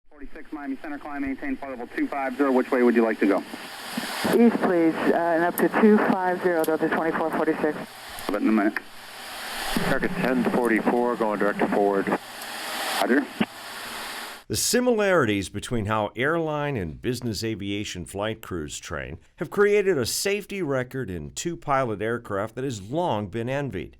46 Miami Center, climb, maintain flight level 250. Which way would you like to go? East, please, and up to 250, Delta 2446. But in a minute. Target 1044, going direct to forward. Roger. The similarities between how airline and business aviation flight crews train have created a safety record in two-pilot aircraft that has long been envied.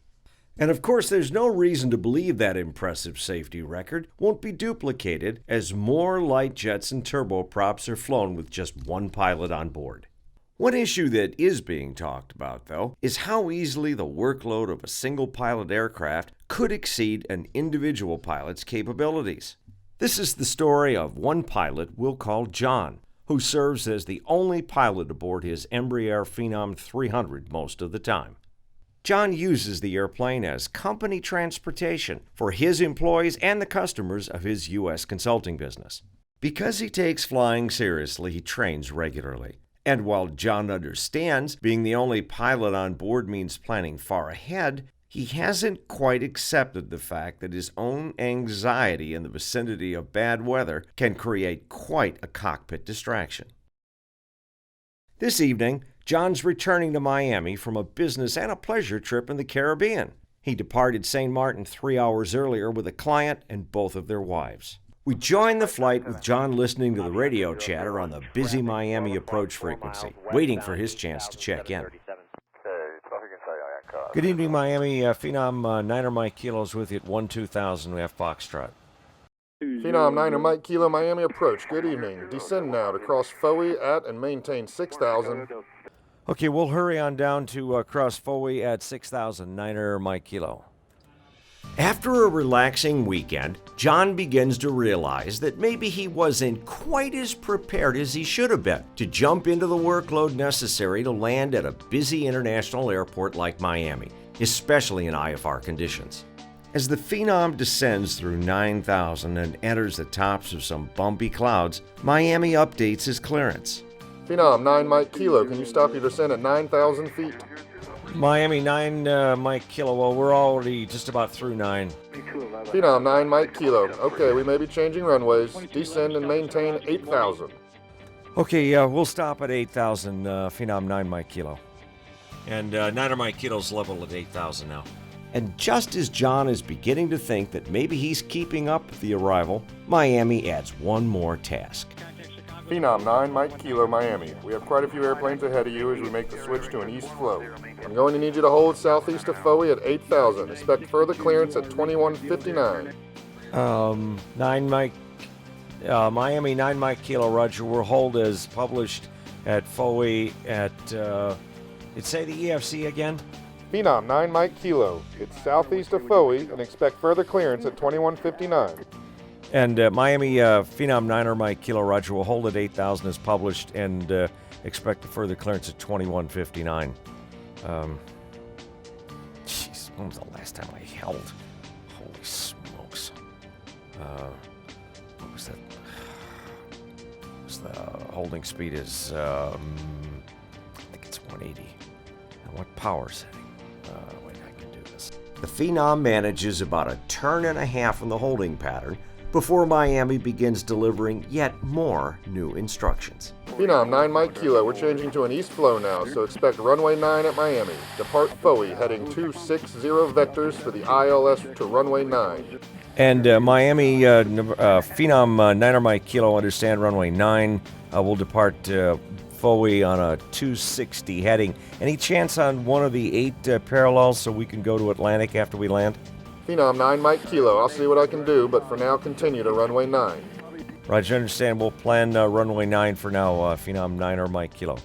And of course, there's no reason to believe that impressive safety record won't be duplicated as more light jets and turboprops are flown with just one pilot on board. One issue that is being talked about, though, is how easily the workload of a single-pilot aircraft could exceed an individual pilot's capabilities. This is the story of one pilot we'll call John, who serves as the only pilot aboard his Embraer Phenom 300 most of the time. John uses the airplane as company transportation for his employees and the customers of his U.S. consulting business. Because he takes flying seriously, he trains regularly. And while John understands being the only pilot on board means planning far ahead, he hasn't quite accepted the fact that his own anxiety in the vicinity of bad weather can create quite a cockpit distraction. This evening, John's returning to Miami from a business and a pleasure trip in the Caribbean. He departed St. Martin 3 hours earlier with a client and both of their wives. We joined the flight with John listening to the radio chatter on the busy Miami approach frequency, waiting for his chance to check in. Good evening, Miami. Phenom 9er Mike Kilo's with you at 12000. We have Foxtrot. Phenom 9er Mike Kilo Miami approach. Good evening. Descend now to cross Fowey at and maintain 6,000. Okay, we'll hurry on down to cross Fowey at 6,000. 9er Mike Kilo. After a relaxing weekend, John begins to realize that maybe he wasn't quite as prepared as he should have been to jump into the workload necessary to land at a busy international airport like Miami, especially in IFR conditions. As the Phenom descends through 9,000 and enters the tops of some bumpy clouds, Miami updates his clearance. Phenom 9 Mike Kilo, can you stop your descent at 9,000 feet? Miami 9 Mike Kilo, well, we're already just about through 9. Phenom 9 Mike Kilo, okay, we may be changing runways. Descend and maintain 8,000. Okay, we'll stop at 8,000, Phenom 9 Mike Kilo. And 9er Mike Kilo's level at 8,000 now. And just as John is beginning to think that maybe he's keeping up with the arrival, Miami adds one more task. Phenom 9 Mike Kilo Miami, we have quite a few airplanes ahead of you as we make the switch to an east flow. I'm going to need you to hold southeast of Fowey at 8,000. Expect further clearance at 2159. 9 Mike, Miami 9 Mike Kilo, Roger. We'll hold as published at Fowey at, say the EFC again? Phenom 9 Mike Kilo, it's southeast of Fowey and expect further clearance at 2159. And Miami Phenom 9er Mike Kilo, Roger. We'll hold at 8,000 as published and expect a further clearance at 2159. Jeez, when was the last time I held? Holy smokes. What was that? The holding speed is, I think it's 180. And what power setting? Wait, I can do this. The Phenom manages about a turn and a half in the holding pattern before Miami begins delivering yet more new instructions. Phenom 9 Mike Kilo, we're changing to an east flow now, so expect runway 9 at Miami. Depart Fowey, heading 260 vectors for the ILS to runway 9. And Miami Phenom 9er Mike Kilo, understand runway 9. We'll depart Fowey on a 260 heading. Any chance on one of the 8 parallels so we can go to Atlantic after we land? Phenom 9 Mike Kilo, I'll see what I can do, but for now continue to runway 9. Roger, understand. We'll plan runway 9 for now, Phenom 9er Mike Kilo.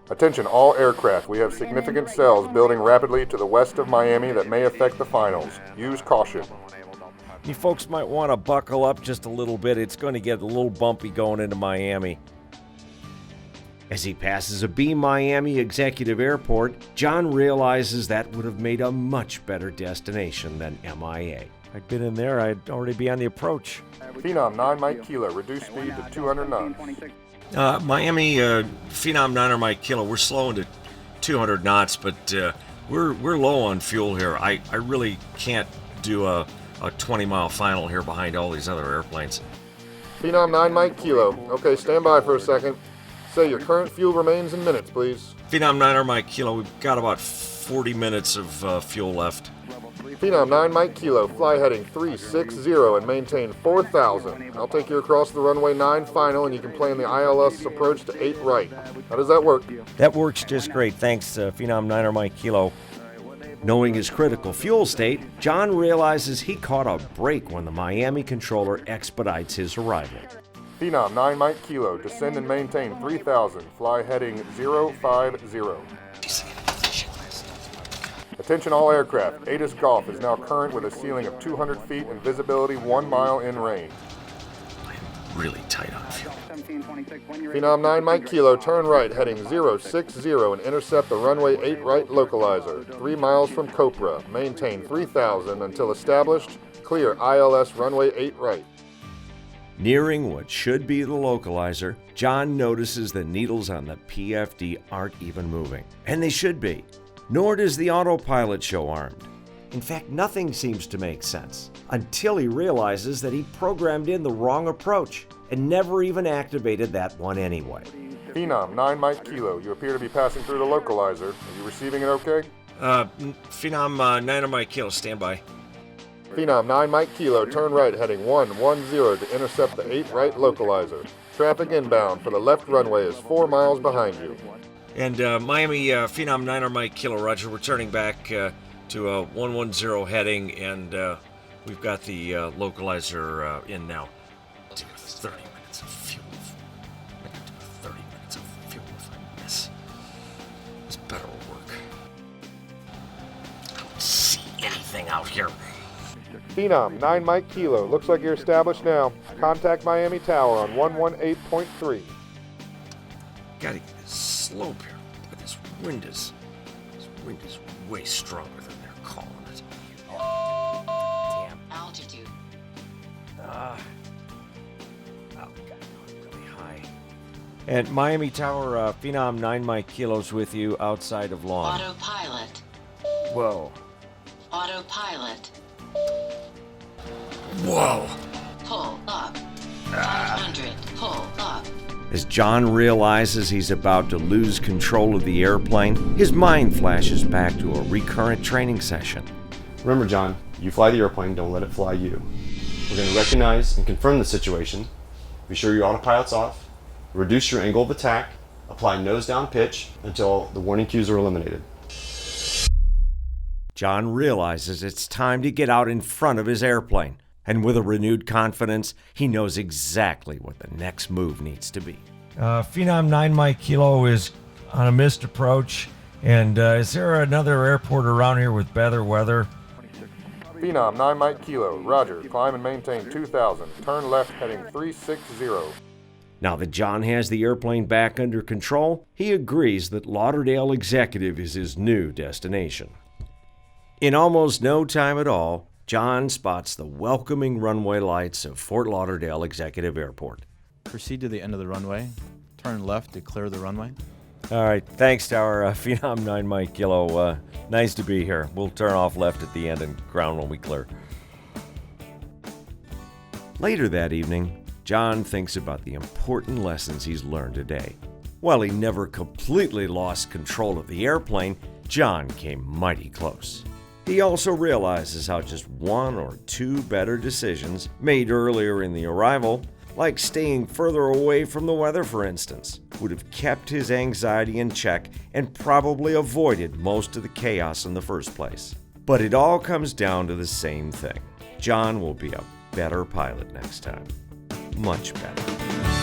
Attention all aircraft, we have significant cells building rapidly to the west of Miami that may affect the finals. Use caution. You folks might want to buckle up just a little bit. It's going to get a little bumpy going into Miami. As he passes a B Miami Executive Airport, John realizes that would have made a much better destination than MIA. I'd been in there, I'd already be on the approach. Phenom 9 Mike Kilo, reduce speed to 200 knots. Miami Phenom 9er Mike Kilo, we're slowing to 200 knots, but we're low on fuel here. I really can't do a a 20-mile final here behind all these other airplanes. Phenom 9 Mike Kilo. Okay, stand by for a second. Say your current fuel remains in minutes, please. Phenom 9 Mike Kilo, we've got about 40 minutes of fuel left. Phenom 9 Mike Kilo, fly heading 360 and maintain 4,000. I'll take you across the runway 9 final and you can plan the ILS approach to 8 right. How does that work? That works just great, thanks, Phenom 9 Mike Kilo. Knowing his critical fuel state, John realizes he caught a break when the Miami controller expedites his arrival. Phenom 9 Mike Kilo, descend and maintain 3,000, fly heading 050. Attention all aircraft, ATIS Golf is now current with a ceiling of 200 feet and visibility 1 mile in range. Really tight on fuel. Phenom 9 Mike Kilo, turn right, heading 060 and intercept the runway 8 right localizer, 3 miles from Copra. Maintain 3,000 until established, clear ILS runway 8 right. Nearing what should be the localizer, John notices the needles on the PFD aren't even moving. And they should be. Nor does the autopilot show armed. In fact, nothing seems to make sense until he realizes that he programmed in the wrong approach and never even activated that one anyway. Phenom 9 Mike Kilo, you appear to be passing through the localizer. Are you receiving it okay? Phenom 9 Mike Kilo, stand by. Phenom 9 Mike Kilo, turn right, heading 110 to intercept the 8 right localizer. Traffic inbound for the left runway is 4 miles behind you. And Miami Phenom 9 Mike Kilo, roger, returning back to 110 heading, and we've got the localizer in now. Do 30 minutes of fuel. I can do 30 minutes of fuel if I miss. This better work. I don't see anything out here. Phenom 9 Mike Kilo, looks like you're established now. Contact Miami Tower on 118.3. Gotta get this slope here. But this wind is way stronger than they're calling it. Damn. Altitude. Oh, God, really high. And Miami Tower, Phenom 9 Mike Kilo's with you outside of lawn. Autopilot. Whoa. Autopilot. Whoa. Pull up. 500. Pull up. As John realizes he's about to lose control of the airplane, his mind flashes back to a recurrent training session. Remember, John, you fly the airplane, don't let it fly you. We're going to recognize and confirm the situation. Be sure your autopilot's off. Reduce your angle of attack. Apply nose-down pitch until the warning cues are eliminated. John realizes it's time to get out in front of his airplane. And with a renewed confidence, he knows exactly what the next move needs to be. Phenom 9 Mike Kilo is on a missed approach. And is there another airport around here with better weather? Phenom 9 Mike Kilo, roger. Climb and maintain 2,000. Turn left heading 360. Now that John has the airplane back under control, he agrees that Lauderdale Executive is his new destination. In almost no time at all, John spots the welcoming runway lights of Fort Lauderdale Executive Airport. Proceed to the end of the runway. Turn left to clear the runway. All right, thanks, Tower. Phenom 9 Mike Kilo. Nice to be here. We'll turn off left at the end and ground when we clear. Later that evening, John thinks about the important lessons he's learned today. While he never completely lost control of the airplane, John came mighty close. He also realizes how just one or two better decisions made earlier in the arrival, like staying further away from the weather for instance, would have kept his anxiety in check and probably avoided most of the chaos in the first place. But it all comes down to the same thing. John will be a better pilot next time. Much better.